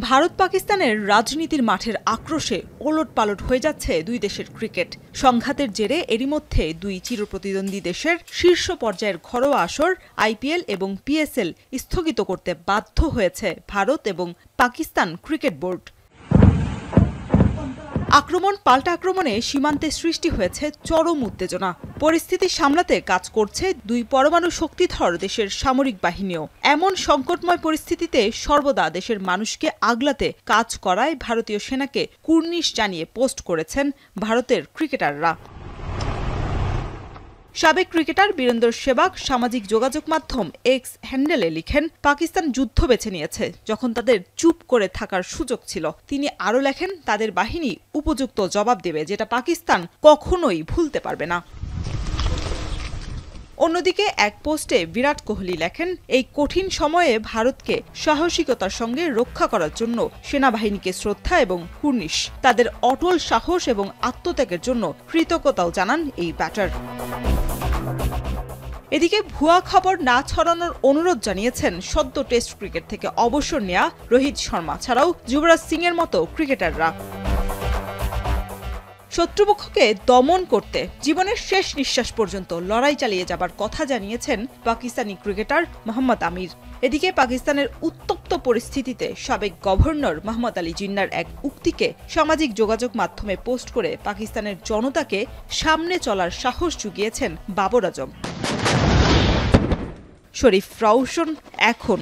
ভারত পাকিস্তানের রাজনীতির মাঠের আক্রোশে ওলটপালট হয়ে যাচ্ছে দুই দেশের ক্রিকেট সংঘাতের জেরে এরই মধ্যে দুই চিরপ্রতিদ্বন্দ্বী দেশের শীর্ষ পর্যায়ের ঘরোয়া আসর আইপিএল এবং পিএসএল স্থগিত করতে বাধ্য হয়েছে ভারত এবং পাকিস্তান ক্রিকেট বোর্ড। আক্রমণ পাল্টা আক্রমণে সীমান্তে সৃষ্টি হয়েছে চরম উত্তেজনা। পরিস্থিতি সামলাতে কাজ করছে দুই পরমাণু শক্তিধর দেশের সামরিক বাহিনীও। এমন সংকটময় পরিস্থিতিতে সর্বদা দেশের মানুষকে আগলাতে কাজ করায় ভারতীয় সেনাকে কুর্নিশ জানিয়ে পোস্ট করেছেন ভারতের ক্রিকেটাররা। সাবেক ক্রিকেটার বীরেন্দর সেবাগ সামাজিক যোগাযোগ মাধ্যম এক্স হ্যান্ডেলে লিখেন, পাকিস্তান যুদ্ধ বেছে নিয়েছে যখন তাদের চুপ করে থাকার সুযোগ ছিল। তিনি আরও লেখেন, তাদের বাহিনী উপযুক্ত জবাব দেবে, যেটা পাকিস্তান কখনোই ভুলতে পারবে না। অন্যদিকে এক পোস্টে বিরাট কোহলি লেখেন, এই কঠিন সময়ে ভারতকে সাহসিকতার সঙ্গে রক্ষা করার জন্য সেনাবাহিনীকে শ্রদ্ধা এবং কুর্নিশ। তাদের অটল সাহস এবং আত্মত্যাগের জন্য কৃতজ্ঞতাও জানান এই ব্যাটার। এদিকে ভুয়া খবর না ছড়ানোর অনুরোধ জানিয়েছেন সদ্য টেস্ট ক্রিকেট থেকে অবসর নেয়া রোহিত শর্মা ছাড়াও যুবরাজ সিং এর মতো ক্রিকেটাররা। শত্রুপক্ষকে দমন করতে জীবনের শেষ নিঃশ্বাস পর্যন্ত লড়াই চালিয়ে যাবার কথা জানিয়েছেন পাকিস্তানি ক্রিকেটার মোহাম্মদ আমির। এদিকে পাকিস্তানের উত্তপ্ত পরিস্থিতিতে সাবেক গভর্নর মোহাম্মদ আলী জিন্নার এক উক্তিকে সামাজিক যোগাযোগ মাধ্যমে পোস্ট করে পাকিস্তানের জনতাকে সামনে চলার সাহস জুগিয়েছেন বাবর আজম। শরীফ রাউশন, এখন।